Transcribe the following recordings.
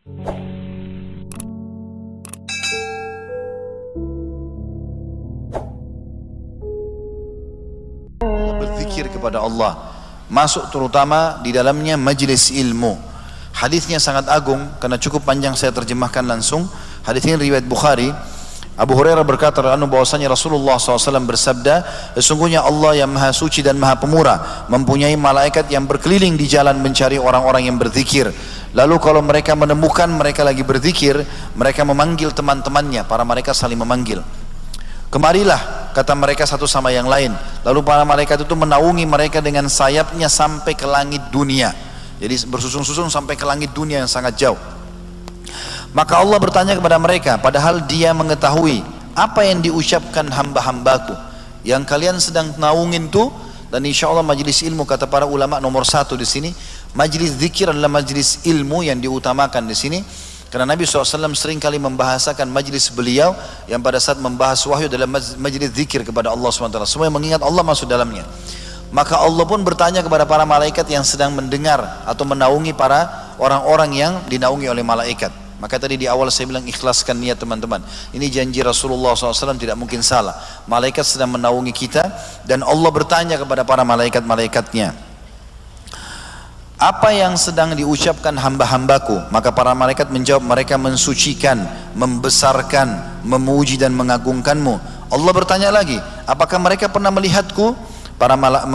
Berzikir kepada Allah, masuk terutama di dalamnya majlis ilmu. Hadisnya sangat agung karena cukup panjang, saya terjemahkan langsung. Hadis ini riwayat Bukhari. Abu Hurairah berkata bahwasanya Rasulullah SAW bersabda, sesungguhnya Allah yang maha suci dan maha pemurah mempunyai malaikat yang berkeliling di jalan mencari orang-orang yang berzikir. Lalu kalau mereka menemukan mereka lagi berzikir, mereka memanggil teman-temannya, para malaikat saling memanggil. Kemarilah, kata mereka satu sama yang lain. Lalu para malaikat itu menaungi mereka dengan sayapnya sampai ke langit dunia. Jadi bersusun-susun sampai ke langit dunia yang sangat jauh. Maka Allah bertanya kepada mereka, padahal dia mengetahui apa yang diucapkan hamba-hambaku yang kalian sedang naungin tuh. Dan insya Allah majlis ilmu, kata para ulama, nomor satu di sini. Majlis zikir adalah majlis ilmu yang diutamakan di sini. Karena Nabi SAW sering kali membahasakan majlis beliau yang pada saat membahas wahyu dalam majlis zikir kepada Allah SWT. Semua yang mengingat Allah masuk dalamnya. Maka Allah pun bertanya kepada para malaikat yang sedang mendengar atau menaungi para orang-orang yang dinaungi oleh malaikat. Maka tadi di awal saya bilang ikhlaskan niat teman-teman. Ini janji Rasulullah SAW, tidak mungkin salah. Malaikat sedang menaungi kita dan Allah bertanya kepada para malaikat-malaikatnya, apa yang sedang diucapkan hamba-hambaku? Maka para malaikat menjawab, mereka mensucikan, membesarkan, memuji dan mengagungkanmu. Allah bertanya lagi, apakah mereka pernah melihatku?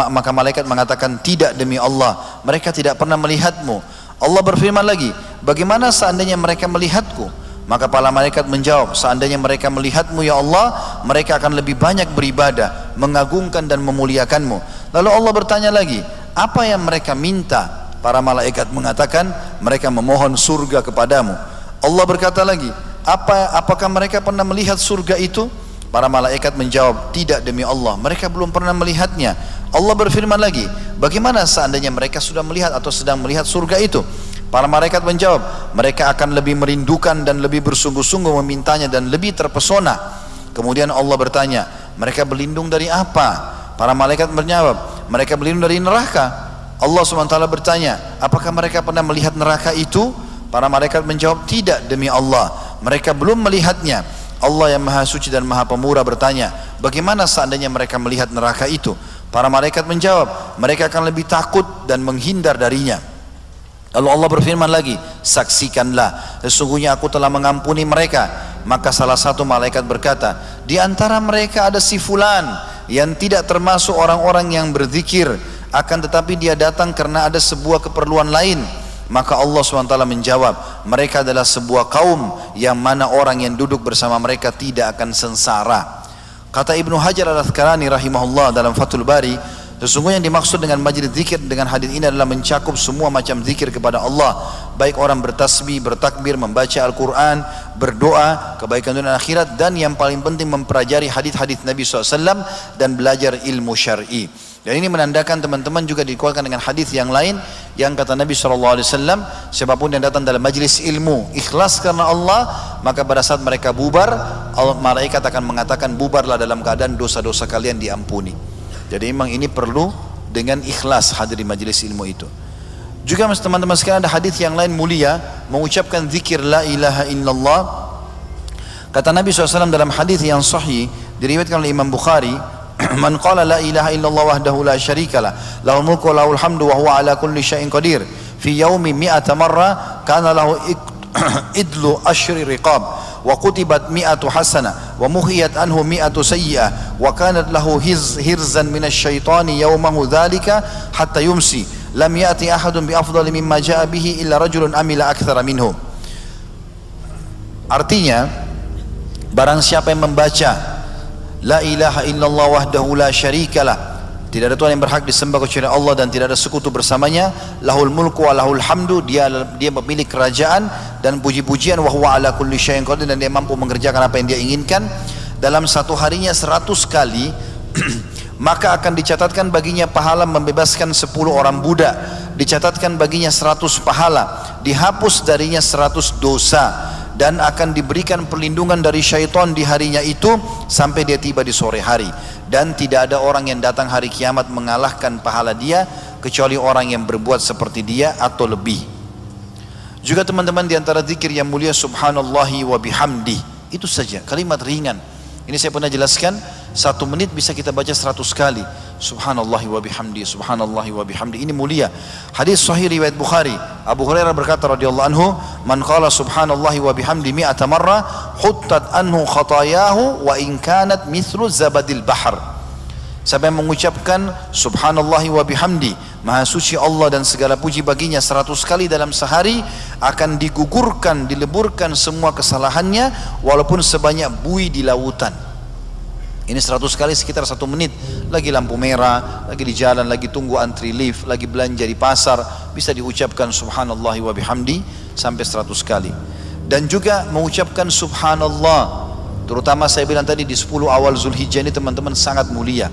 Maka malaikat mengatakan, tidak demi Allah, mereka tidak pernah melihatmu. Allah berfirman lagi, bagaimana seandainya mereka melihatku? Maka para malaikat menjawab, seandainya mereka melihatmu ya Allah, mereka akan lebih banyak beribadah, mengagungkan dan memuliakanmu. Lalu Allah bertanya lagi, apa yang mereka minta? Para malaikat mengatakan, mereka memohon surga kepadamu. Allah berkata lagi, apakah mereka pernah melihat surga itu? Para malaikat menjawab, tidak demi Allah, mereka belum pernah melihatnya. Allah berfirman lagi, bagaimana seandainya mereka sudah melihat atau sedang melihat surga itu? Para malaikat menjawab, mereka akan lebih merindukan dan lebih bersungguh-sungguh memintanya dan lebih terpesona. Kemudian Allah bertanya, mereka berlindung dari apa? Para malaikat menjawab, mereka berlindung dari neraka. Allah SWT bertanya, apakah mereka pernah melihat neraka itu? Para malaikat menjawab, tidak demi Allah, mereka belum melihatnya. Allah yang maha suci dan maha pemurah bertanya, bagaimana seandainya mereka melihat neraka itu? Para malaikat menjawab, mereka akan lebih takut dan menghindar darinya. Lalu Allah berfirman lagi, saksikanlah, sesungguhnya aku telah mengampuni mereka. Maka salah satu malaikat berkata, di antara mereka ada si fulan yang tidak termasuk orang-orang yang berzikir, akan tetapi dia datang karena ada sebuah keperluan lain. Maka Allah SWT menjawab, mereka adalah sebuah kaum yang mana orang yang duduk bersama mereka tidak akan sengsara. Kata Ibnu Hajar Al-Asqalani rahimahullah dalam Fathul Bari, sesungguhnya yang dimaksud dengan majlis zikir dengan hadis ini adalah mencakup semua macam zikir kepada Allah, baik orang bertasbih, bertakbir, membaca Al-Quran, berdoa, kebaikan dunia dan akhirat, dan yang paling penting mempelajari hadis-hadis Nabi SAW dan belajar ilmu syar'i. Dan ini menandakan teman-teman juga dikuatkan dengan hadis yang lain yang kata Nabi SAW, siapapun yang datang dalam majlis ilmu ikhlas karena Allah, maka pada saat mereka bubar, malaikat akan mengatakan, bubarlah dalam keadaan dosa-dosa kalian diampuni. Jadi memang ini perlu dengan ikhlas hadir di majlis ilmu itu. Juga teman-teman sekalian, ada hadis yang lain mulia mengucapkan zikir la ilaha illallah. Kata Nabi SAW dalam hadis yang sahih diriwayatkan oleh Imam Bukhari, man qala la ilaha illallah wahdahu la syarikalah lahul mulku wa lahul hamdu wa huwa ala kulli syai'in qadir fi yaumi mi'ata marra kana lahu idlu asyri riqab wa kutibat mi'atu hasanah wa muhiyat anhu mi'atu sayyi'ah wa kanat lahu hirzan minasy syaitani yaumahu dzalika hatta yumsi lam ya'ti ahadun bi afdali mimma ja'a bihi illa rajulun amila aktsara minhu. Artinya, barang siapa yang membaca la ilaha illallah wahdahu la syarikalah, tidak ada Tuhan yang berhak disembah kecuali Allah dan tidak ada sekutu bersamanya, lahul mulku wa lahul hamdu, dia pemilik kerajaan dan puji-pujian, wa huwa ala kulli syai'in qadir, dan dia mampu mengerjakan apa yang dia inginkan, dalam satu harinya 100 kali maka akan dicatatkan baginya pahala membebaskan 10 orang budak, dicatatkan baginya 100 pahala, dihapus darinya 100 dosa, dan akan diberikan perlindungan dari syaitan di harinya itu sampai dia tiba di sore hari. Dan tidak ada orang yang datang hari kiamat mengalahkan pahala dia kecuali orang yang berbuat seperti dia atau lebih. Juga teman-teman, di antara zikir yang mulia subhanallahi wa bihamdi, itu saja kalimat ringan. Ini saya pernah jelaskan, 1 menit bisa kita baca 100 kali. Subhanallahi wa bihamdi, subhanallahi wa bihamdi. Ini mulia. Hadis sahih riwayat Bukhari. Abu Hurairah berkata radhiyallahu anhu, "Man qala subhanallahi wa bihamdi mi'ata marrah, huttat anhu khatayahu wa in kanat mithlu zabadil bahr." Siapa yang mengucapkan subhanallahi wa bihamdi, maha suci Allah dan segala puji baginya 100 kali dalam sehari, akan digugurkan, dileburkan semua kesalahannya walaupun sebanyak buih di lautan. Ini 100 kali sekitar 1 menit. Lagi lampu merah, lagi di jalan, lagi tunggu antri lift, lagi belanja di pasar, bisa diucapkan subhanallahi wa bihamdi sampai 100 kali. Dan juga mengucapkan subhanallah, terutama saya bilang tadi di 10 awal Zulhijjah ini teman-teman sangat mulia.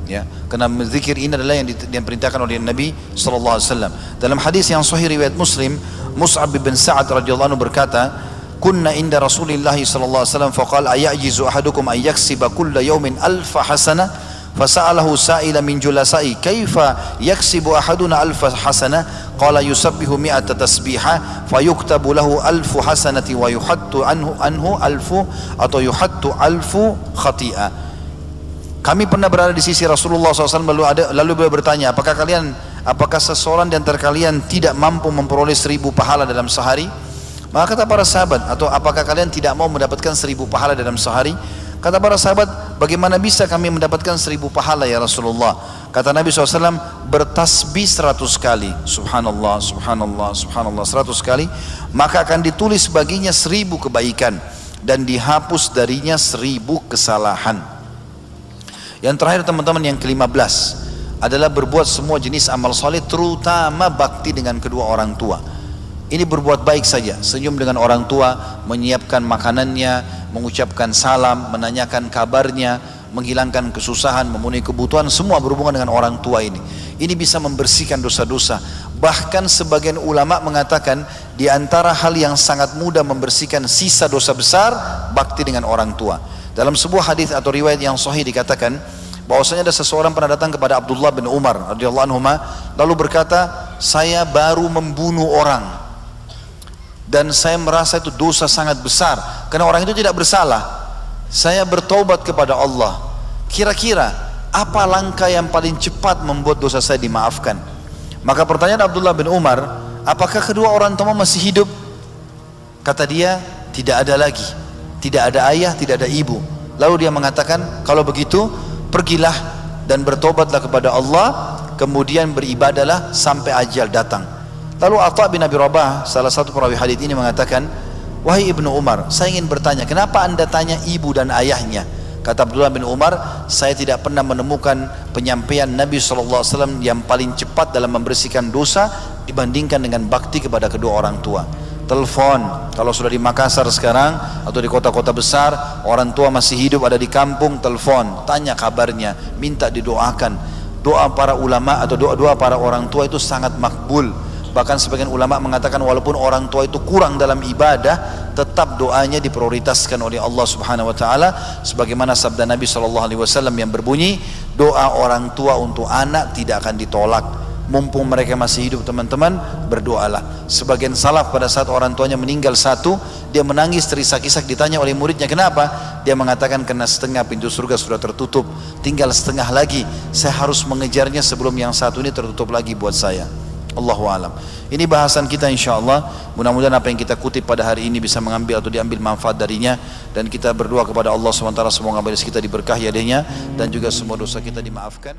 Ya, karena zikir ini adalah yang diperintahkan oleh Nabi SAW. Dalam hadis yang sahih riwayat Muslim, Mus'ab bin Sa'ad radhiyallahu anhu berkata, "Kunna inda Rasulillah sallallahu alaihi wasallam faqala ayajizu ahadukum an yaksiba kulla yawmin alfa hasanah fasa'alahu sa'ila min julasa'i kaifa yaksibu ahaduna alfa hasanah qala yusabbihu mi'ata tasbihah fayuktabu lahu alfu hasanati wa yuhattu anhu alfu atau yuhattu alfu khati'ah." Kami pernah berada di sisi Rasulullah SAW lalu beliau bertanya, apakah seseorang di antara kalian tidak mampu memperoleh 1000 pahala dalam sehari? Maka kata para sahabat, atau apakah kalian tidak mau mendapatkan 1000 pahala dalam sehari? Kata para sahabat, bagaimana bisa kami mendapatkan 1000 pahala ya Rasulullah? Kata Nabi SAW, bertasbih 100 kali, subhanallah, subhanallah, subhanallah 100 kali, maka akan ditulis baginya 1000 kebaikan dan dihapus darinya 1000 kesalahan. Yang terakhir teman-teman, yang ke-15 adalah berbuat semua jenis amal soleh, terutama bakti dengan kedua orang tua. Ini berbuat baik saja, senyum dengan orang tua, menyiapkan makanannya, mengucapkan salam, menanyakan kabarnya, menghilangkan kesusahan, memenuhi kebutuhan, semua berhubungan dengan orang tua ini. Ini bisa membersihkan dosa-dosa. Bahkan sebagian ulama mengatakan di antara hal yang sangat mudah membersihkan sisa dosa besar, bakti dengan orang tua. Dalam sebuah hadis atau riwayat yang sahih dikatakan bahwasanya ada seseorang pernah datang kepada Abdullah bin Umar radhiyallahu anhu lalu berkata, "Saya baru membunuh orang dan saya merasa itu dosa sangat besar karena orang itu tidak bersalah. Saya bertaubat kepada Allah. Kira-kira apa langkah yang paling cepat membuat dosa saya dimaafkan?" Maka pertanyaan Abdullah bin Umar, "Apakah kedua orang tua masih hidup?" Kata dia, "Tidak ada lagi. Tidak ada ayah, tidak ada ibu." Lalu dia mengatakan, "Kalau begitu pergilah dan bertobatlah kepada Allah, kemudian beribadahlah sampai ajal datang." Lalu Atha bin Abi Rabah, salah satu perawi hadis ini mengatakan, "Wahai Ibnu Umar, saya ingin bertanya, kenapa anda tanya ibu dan ayahnya?" Kata Abdullah bin Umar, "Saya tidak pernah menemukan penyampaian Nabi SAW yang paling cepat dalam membersihkan dosa dibandingkan dengan bakti kepada kedua orang tua." Telepon, kalau sudah di Makassar sekarang atau di kota-kota besar, orang tua masih hidup ada di kampung, telepon, tanya kabarnya, minta didoakan. Doa para ulama atau doa-doa para orang tua itu sangat makbul. Bahkan sebagian ulama mengatakan walaupun orang tua itu kurang dalam ibadah, tetap doanya diprioritaskan oleh Allah Subhanahu wa taala, sebagaimana sabda Nabi SAW yang berbunyi, doa orang tua untuk anak tidak akan ditolak. Mumpung mereka masih hidup teman-teman, berdoalah. Sebagian salaf pada saat orang tuanya meninggal satu, dia menangis terisak-isak, ditanya oleh muridnya, "Kenapa?" Dia mengatakan, "Karena setengah pintu surga sudah tertutup, tinggal setengah lagi, saya harus mengejarnya sebelum yang satu ini tertutup lagi buat saya." Allahu alam. Ini bahasan kita insyaallah. Mudah-mudahan apa yang kita kutip pada hari ini bisa mengambil atau diambil manfaat darinya, dan kita berdoa kepada Allah SWT semoga majelis kita diberkahi adanya dan juga semua dosa kita dimaafkan.